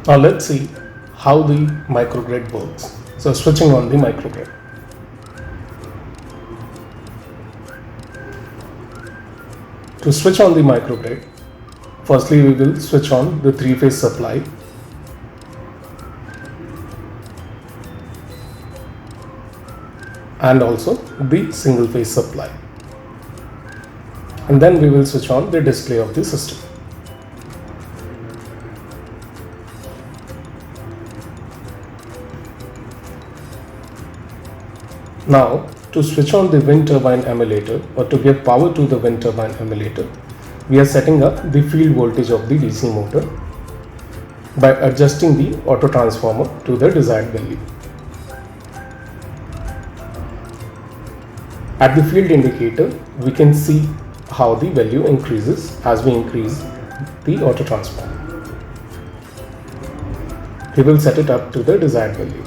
Now let's see how the microgrid works. So switching on the microgrid. To switch on the microgrid, firstly we will switch on the three-phase supply. And also the single phase supply. And then we will switch on the display of the system. Now, to switch on the wind turbine emulator or to give power to the wind turbine emulator, we are setting up the field voltage of the DC motor by adjusting the auto transformer to the desired value. At the field indicator, we can see how the value increases as we increase the auto transformer. We will set it up to the desired value.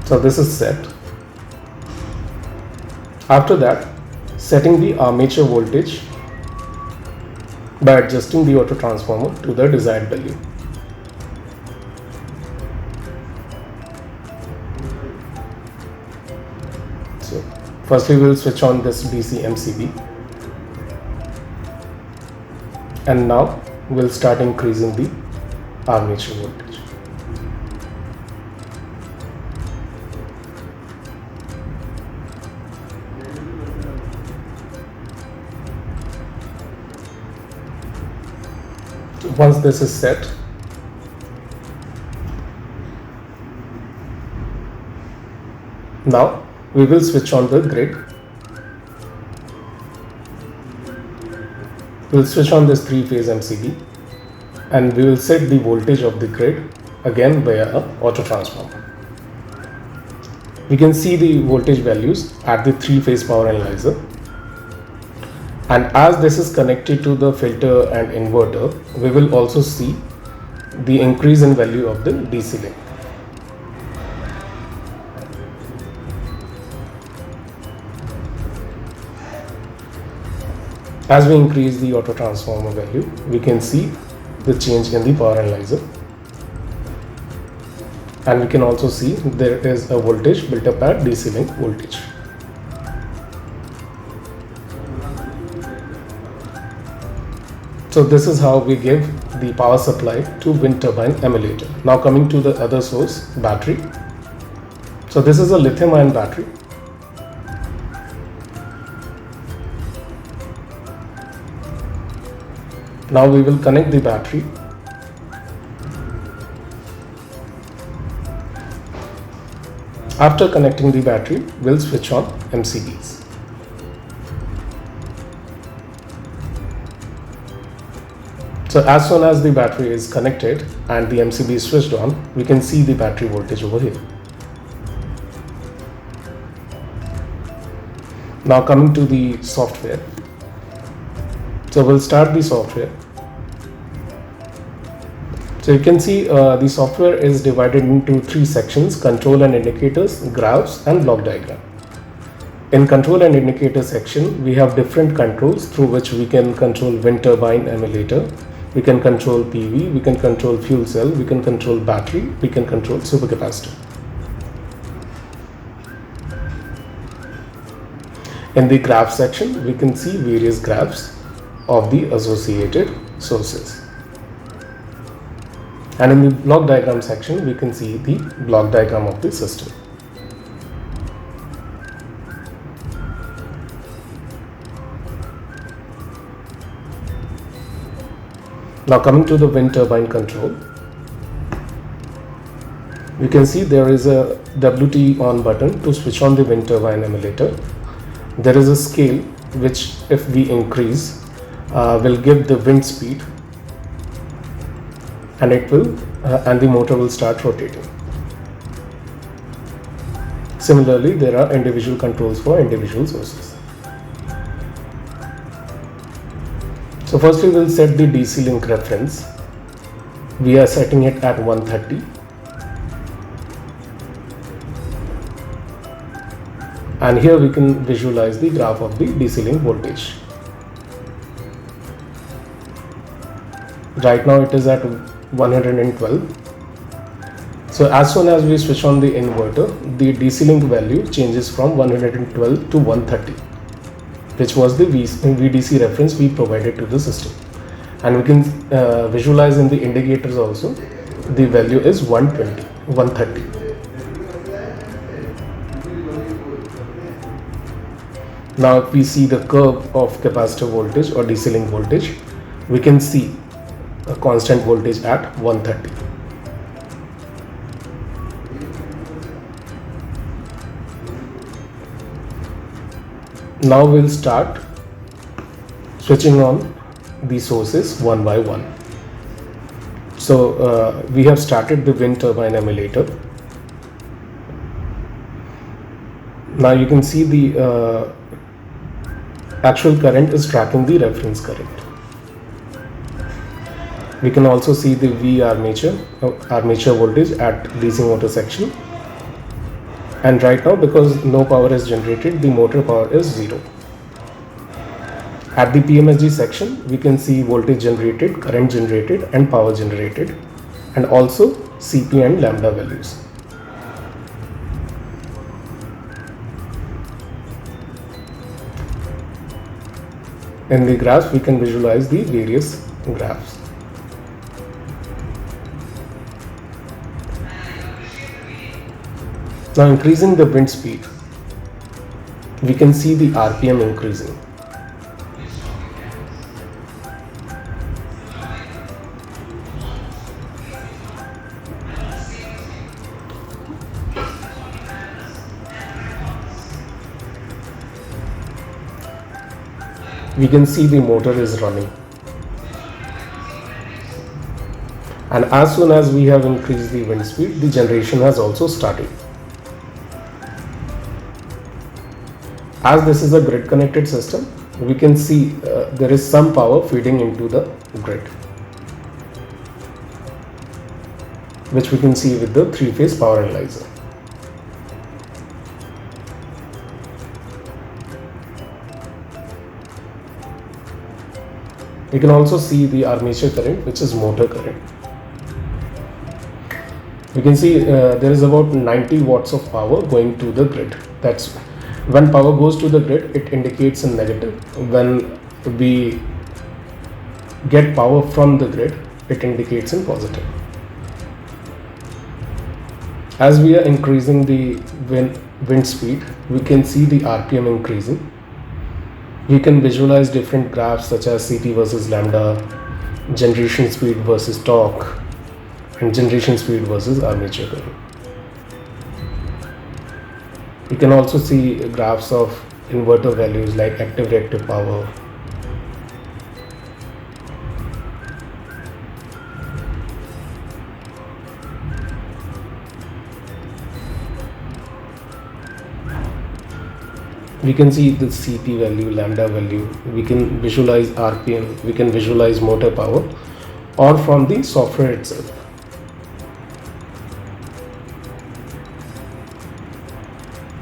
So this is set. After that, setting the armature voltage by adjusting the auto transformer to the desired value. So firstly we will switch on this DC MCB, and now we'll start increasing the armature voltage. Once this is set, now we will switch on the grid. We'll switch on this three-phase MCB and we will set the voltage of the grid again via an auto transformer. We can see the voltage values at the three-phase power analyzer. And as this is connected to the filter and inverter, we will also see the increase in value of the DC link. As we increase the auto transformer value, we can see the change in the power analyzer. And we can also see there is a voltage built up at DC link voltage. So this is how we give the power supply to wind turbine emulator. Now coming to the other source, battery. So this is a lithium ion battery. Now we will connect the battery. After connecting the battery, we'll switch on MCBs. So as soon as the battery is connected and the MCB is switched on, we can see the battery voltage over here. Now coming to the software. So we'll start the software. So you can see the software is divided into three sections: control and indicators, graphs, and block diagram. In control and indicator section, we have different controls through which we can control wind turbine emulator. We can control PV, we can control fuel cell, we can control battery, we can control supercapacitor. In the graph section, we can see various graphs of the associated sources. And in the block diagram section, we can see the block diagram of the system. Now coming to the wind turbine control, you can see there is a WT on button to switch on the wind turbine emulator. There is a scale which, if we increase, will give the wind speed, and and the motor will start rotating. Similarly, there are individual controls for individual sources. So firstly, we'll set the DC link reference. We are setting it at 130. And here we can visualize the graph of the DC link voltage. Right now it is at 112. So as soon as we switch on the inverter, the DC link value changes from 112 to 130, which was the VDC reference we provided to the system. And we can visualize in the indicators also, the value is 120, 130. Now if we see the curve of capacitor voltage or DC link voltage, we can see a constant voltage at 130. Now we'll start switching on the sources one by one. So we have started the wind turbine emulator. Now you can see the actual current is tracking the reference current. We can also see the V armature voltage at DC motor section. And right now, because no power is generated, the motor power is 0. At the PMSG section, we can see voltage generated, current generated, and power generated, and also CP and lambda values. In the graphs, we can visualize the various graphs. Now increasing the wind speed, we can see the RPM increasing. We can see the motor is running. And as soon as we have increased the wind speed, the generation has also started. As this is a grid connected system, we can see there is some power feeding into the grid, which we can see with the 3-phase power analyzer. We can also see the armature current, which is motor current. We can see there is about 90 watts of power going to the grid. That's when power goes to the grid, it indicates in negative. When we get power from the grid, it indicates in positive. As we are increasing the wind speed, we can see the RPM increasing. We can visualize different graphs such as CP versus lambda, generation speed versus torque, and generation speed versus armature current. You can also see graphs of inverter values like active reactive power. We can see the CP value, lambda value. We can visualize RPM. We can visualize motor power, or from the software itself.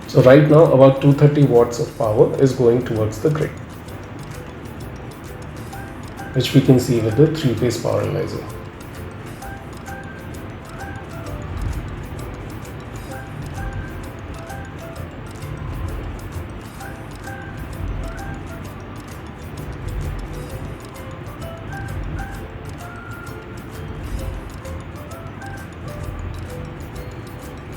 So right now about 230 watts of power is going towards the grid, which we can see with the 3-phase power analyzer.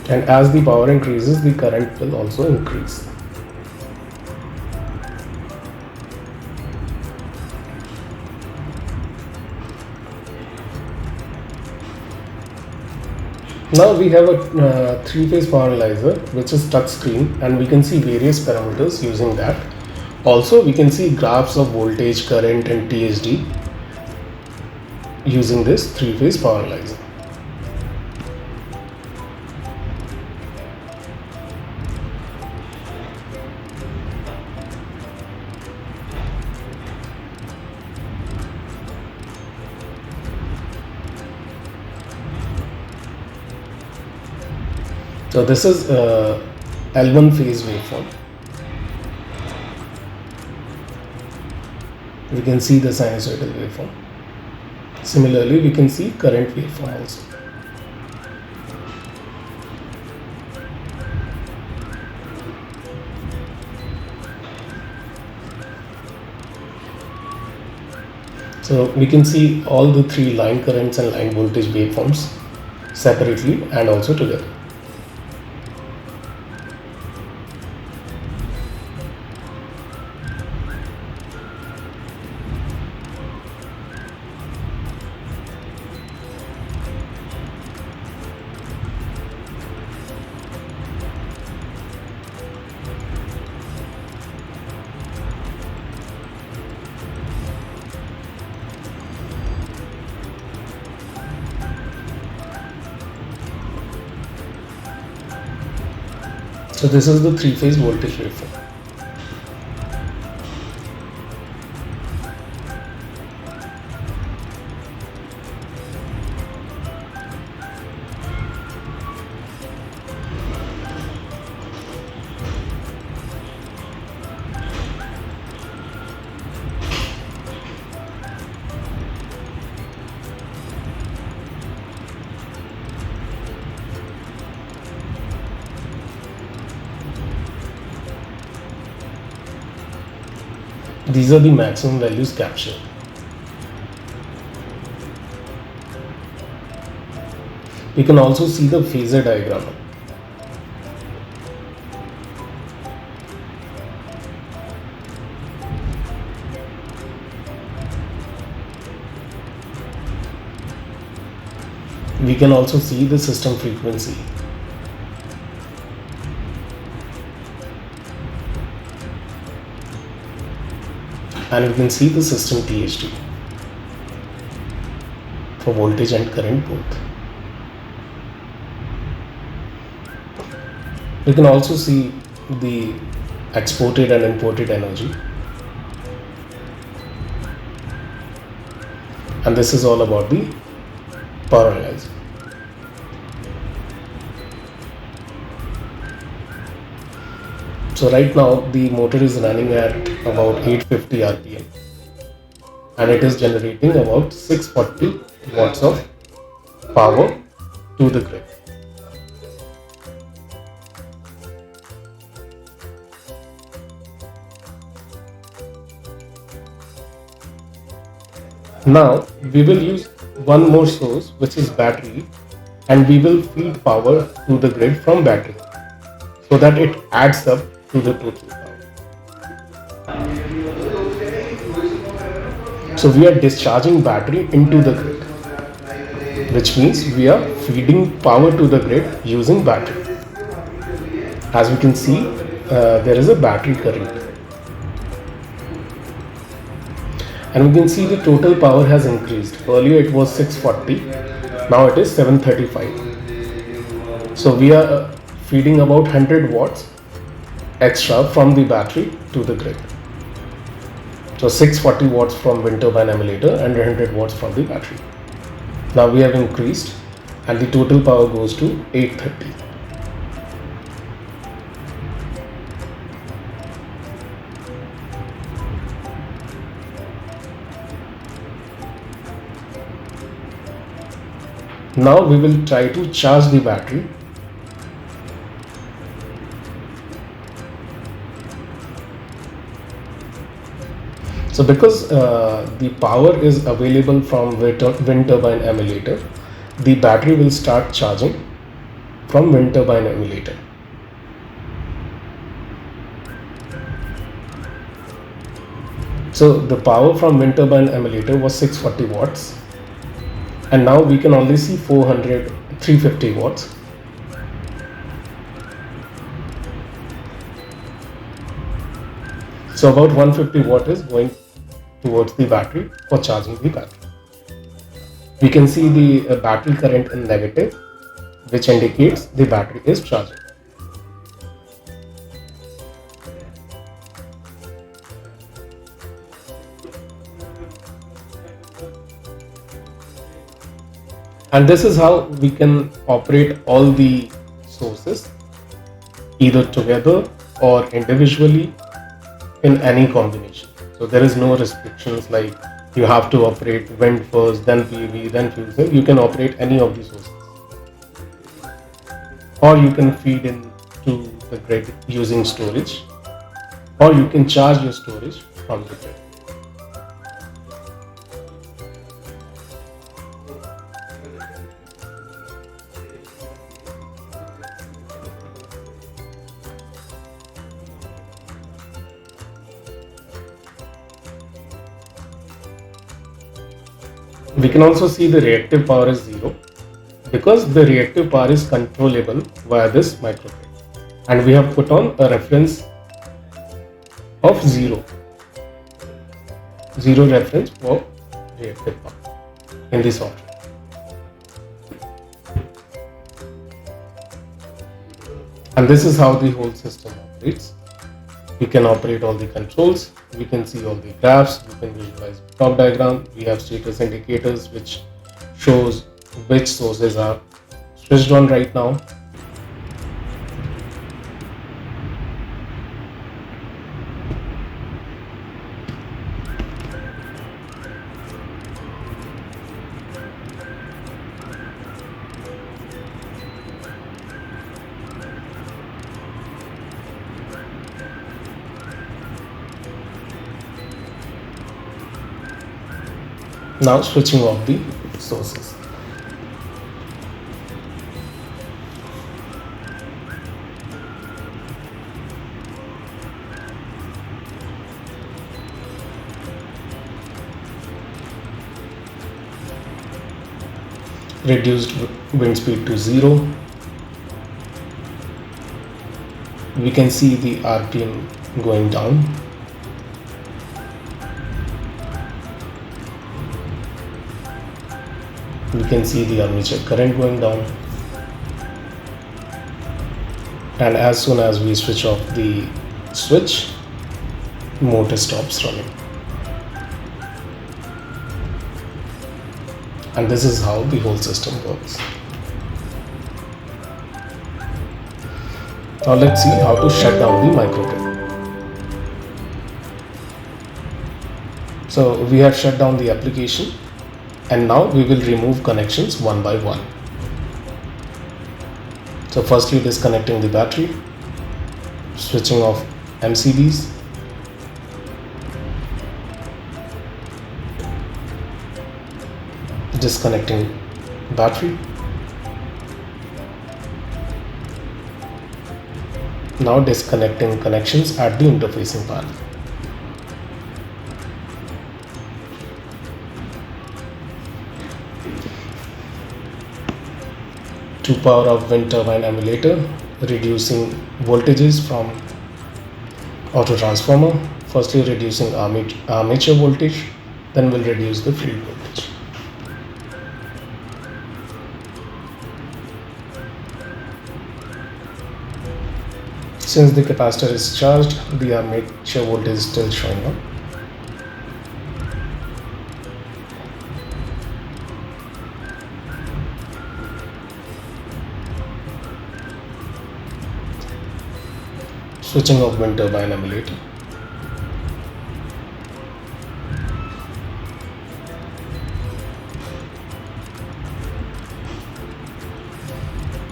And as the power increases, the current will also increase. Now we have a 3-phase power analyzer which is touch screen, and we can see various parameters using that. Also we can see graphs of voltage, current and THD using this 3-phase power analyzer. So this is L1 phase waveform. we can see the sinusoidal waveform. Similarly, we can see current waveform also. So we can see all the three line currents and line voltage waveforms separately and also together. So this is the three-phase voltage waveform. These are the maximum values captured. We can also see the phasor diagram. We can also see the system frequency. And we can see the system THD for voltage and current both. We can also see the exported and imported energy. And this is all about the power analyzer. So right now the motor is running at about 850 RPM and it is generating about 640 watts of power to the grid. Now we will use one more source, which is battery, and we will feed power to the grid from battery so that it adds up to the total power. So we are discharging battery into the grid, which means we are feeding power to the grid using battery. As we can see, there is a battery current. And we can see the total power has increased. Earlier it was 640, now it is 735. So we are feeding about 100 watts extra from the battery to the grid. So 640 watts from wind turbine emulator and 100 watts from the battery. Now we have increased and the total power goes to 830. Now we will try to charge the battery. So because the power is available from wind turbine emulator, the battery will start charging from wind turbine emulator. So the power from wind turbine emulator was 640 watts. And now we can only see 350 watts. So about 150 watt is going towards the battery for charging the battery. We can see the battery current in negative, which indicates the battery is charging. And this is how we can operate all the sources either together or individually in any combination. So there is no restrictions like you have to operate wind first, then PV, then fuel cell. You can operate any of the sources, or you can feed into the grid using storage, or you can charge your storage from the grid. We can also see the reactive power is 0 because the reactive power is controllable via this microgrid, and we have put on a reference of 0 reference for reactive power in the software. And this is how the whole system operates. We can operate all the controls, we can see all the graphs, we can visualize block diagram, we have status indicators which shows which sources are switched on right now. Now switching off the sources. Reduced wind speed to 0. We can see the RPM going down. We can see the armature current going down, and as soon as we switch off the switch, motor stops running. And this is how the whole system works. Now let's see how to shut down the microgrid. So we have shut down the application, and now we will remove connections one by one. So firstly, disconnecting the battery, switching off MCBs, disconnecting battery. Now disconnecting connections at the interfacing panel. To power up wind turbine emulator, reducing voltages from auto transformer. Firstly reducing armature voltage, then we'll reduce the field voltage. Since the capacitor is charged, the armature voltage is still showing up. Switching off wind turbine emulator.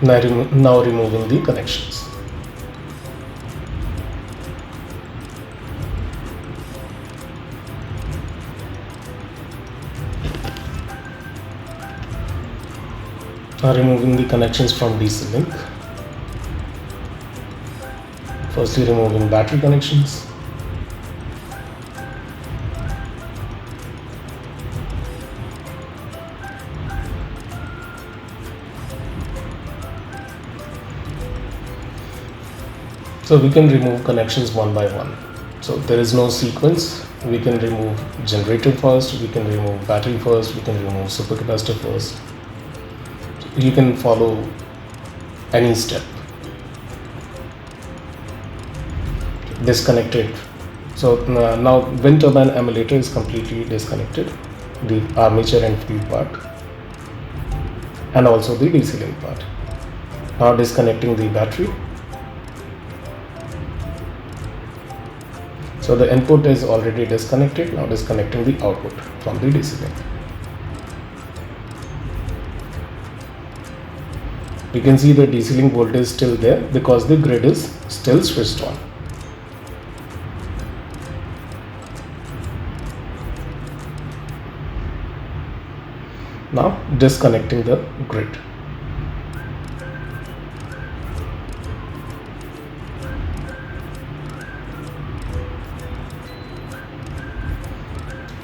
Now removing the connections. Now removing the connections from DC link. Firstly removing battery connections. So we can remove connections one by one. So there is no sequence. We can remove generator first, we can remove battery first, we can remove supercapacitor first. You can follow any step. Disconnected. So now wind turbine emulator is completely disconnected, the armature and field part, and also the DC link part. Now disconnecting the battery. So the input is already disconnected. Now disconnecting the output from the DC link. You can see the DC link voltage is still there because the grid is still switched on. Now disconnecting the grid.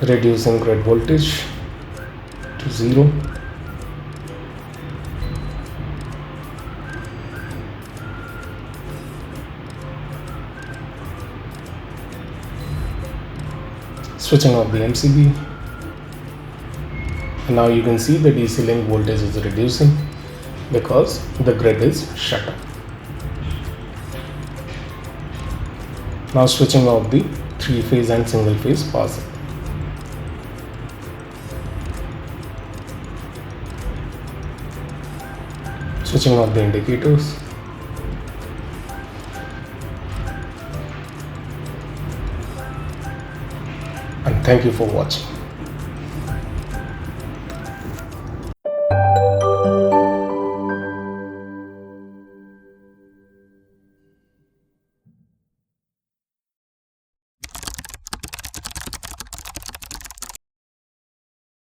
Reducing grid voltage to 0. Switching off the MCB. And now you can see the DC link voltage is reducing because the grid is shut off. Now switching off the 3-phase and single-phase power supply. Switching off the indicators. And thank you for watching.